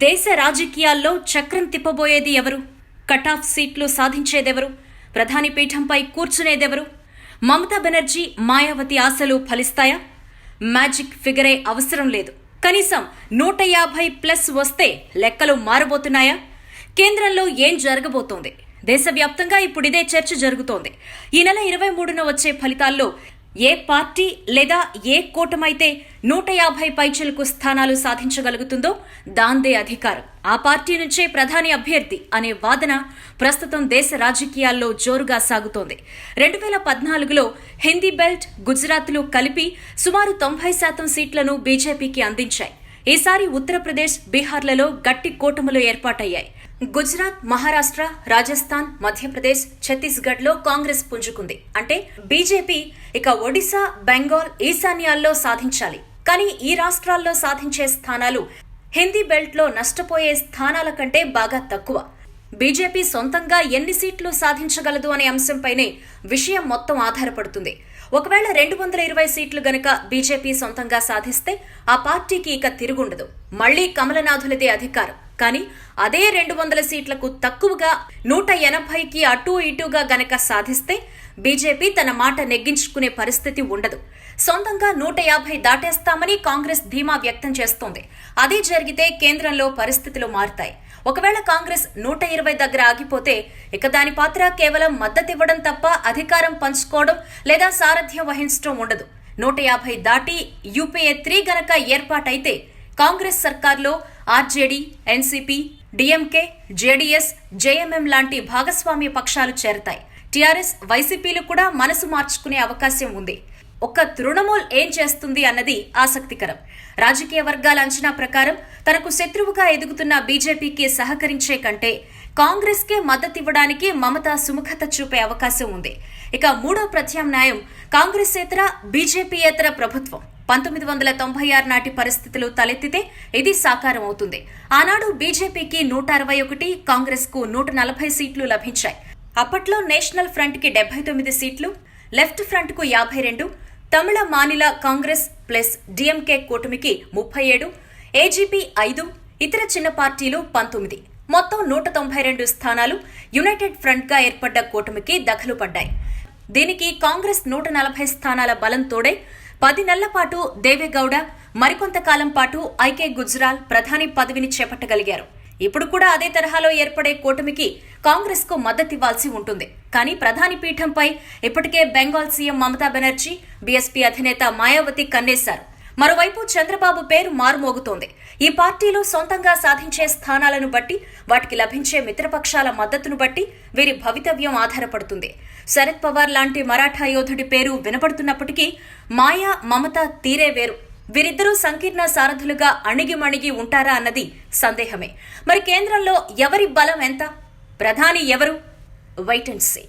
దేశ రాజకీయాల్లో చక్రం తిప్పబోయేది ఎవరు? కటాఫ్ సీట్లు సాధించేదెవరు? ప్రధాని పీఠంపై కూర్చునేదెవరు? మమతా బెనర్జీ, మాయావతి ఆశలు ఫలిస్తాయా? మ్యాజిక్ ఫిగరే అవసరం లేదు. కనీసం 150+ వస్తే లెక్కలు మారబోతున్నాయా? కేంద్రంలో ఏం జరగబోతోంది? దేశవ్యాప్తంగా ఇప్పుడిదే చర్చ జరుగుతోంది. ఈ నెల 23న వచ్చే ఫలితాల్లో ఏ పార్టీ లేదా ఏ కూటమైతే 150 పైచిలకు స్థానాలు సాధించగలుగుతుందో దాందే అధికారం, ఆ పార్టీ నుంచే ప్రధాని అభ్యర్థి అనే వాదన ప్రస్తుతం దేశ రాజకీయాల్లో జోరుగా సాగుతోంది. 2014లో హిందీ బెల్ట్, గుజరాత్లు కలిపి సుమారు 90% సీట్లను బీజేపీకి అందించాయి. ఈసారి ఉత్తరప్రదేశ్, బీహార్లలో గట్టి కూటములు ఏర్పాటయ్యాయి. గుజరాత్, మహారాష్ట్ర, రాజస్థాన్, మధ్యప్రదేశ్, ఛత్తీస్గఢ్లో కాంగ్రెస్ పుంజుకుంది. అంటే బీజేపీ ఇక ఒడిశా, బెంగాల్, ఈశాన్యాల్లో సాధించాలి. కానీ ఈ రాష్ట్రాల్లో సాధించే స్థానాలు హిందీ బెల్ట్లో నష్టపోయే స్థానాల కంటే బాగా తక్కువ. బీజేపీ సొంతంగా ఎన్ని సీట్లు సాధించగలదు అనే అంశంపైనే విషయం మొత్తం ఆధారపడుతుంది. ఒకవేళ 220 సీట్లు గనక బీజేపీ సొంతంగా సాధిస్తే ఆ పార్టీకి ఇక తిరుగుండదు. మళ్లీ కమలనాథులదే అధికారం. కానీ అదే 200 సీట్లకు తక్కువగా 180కి అటూ ఇటూగా గనక సాధిస్తే బీజేపీ తన మాట నెగ్గించుకునే పరిస్థితి ఉండదు. సొంతంగా 150 దాటేస్తామని కాంగ్రెస్ ధీమా వ్యక్తం చేస్తోంది. అదే జరిగితే కేంద్రంలో పరిస్థితులు మారుతాయి. ఒకవేళ కాంగ్రెస్ 120 దగ్గర ఆగిపోతే ఇక దాని పాత్ర కేవలం మద్దతివ్వడం తప్ప అధికారం పంచుకోవడం లేదా సారథ్యం వహించడం ఉండదు. 150 దాటి యూపీఏ 3 గనక ఏర్పాటైతే కాంగ్రెస్ సర్కార్లో ఆర్జేడీ, ఎన్సీపీ, డీఎంకే, జేడీఎస్, జేఎంఎం లాంటి భాగస్వామ్య పక్షాలు చేరతాయి. టీఆర్ఎస్, వైసీపీలు కూడా మనసు మార్చుకునే అవకాశం ఉంది. ఒక్క తృణమూల్ ఏం చేస్తుంది అన్నది ఆసక్తికరం. రాజకీయ వర్గాల అంచనా ప్రకారం తనకు శత్రువుగా ఎదుగుతున్న బీజేపీకి సహకరించే కంటే కాంగ్రెస్కే మద్దతివ్వడానికి మమత సుముఖత చూపే అవకాశం ఉంది. ఇక మూడో ప్రత్యామ్నాయం కాంగ్రెసేతర, బీజేపీయేతర ప్రభుత్వం. 1996 నాటి పరిస్థితులు తలెత్తితే ఇది సాకారం అవుతుంది. ఆనాడు బీజేపీకి 161, కాంగ్రెస్ కు 140 సీట్లు లభించాయి. అప్పట్లో నేషనల్ ఫ్రంట్ కి 79 సీట్లు, లెఫ్ట్ ఫ్రంట్ కు 52, తమిళ మానిల కాంగ్రెస్ ప్లస్ డీఎంకే కూటమికి 37, ఏజీపీ 5, ఇతర చిన్న పార్టీలు 19, మొత్తం 192 స్థానాలు యునైటెడ్ ఫ్రంట్ గా ఏర్పడ్డ కూటమికి దఖలు పడ్డాయి. దీనికి కాంగ్రెస్ 140 స్థానాల బలంతోడే 10 నెలల పాటు దేవేగౌడ, మరికొంతకాలం పాటు ఐకే గుజ్రాల్ ప్రధాని పదవిని చేపట్టగలిగారు. ఇప్పుడు కూడా అదే తరహాలో ఏర్పడే కూటమికి కాంగ్రెస్ కు మద్దతివ్వాల్సి ఉంటుంది. కానీ ప్రధాని పీఠంపై ఇప్పటికే బెంగాల్ సీఎం మమతా బెనర్జీ, బీఎస్పీ అధినేత మాయావతి కన్నేశారు. మరోవైపు చంద్రబాబు పేరు మారుమోగుతోంది. ఈ పార్టీలో సొంతంగా సాధించే స్థానాలను బట్టి, వాటికి లభించే మిత్రపక్షాల మద్దతును బట్టి వీరి భవితవ్యం ఆధారపడుతుంది. శరద్ పవార్ లాంటి మరాఠా యోధుడి పేరు వినపడుతున్నప్పటికీ మాయా, మమత తీరే వేరు. వీరిద్దరూ సంకీర్ణ సారథులుగా అణిగిమణిగి ఉంటారా అన్నది సందేహమే. మరి కేంద్రంలో ఎవరి బలం ఎంత? ప్రధాని ఎవరు? Wait and see.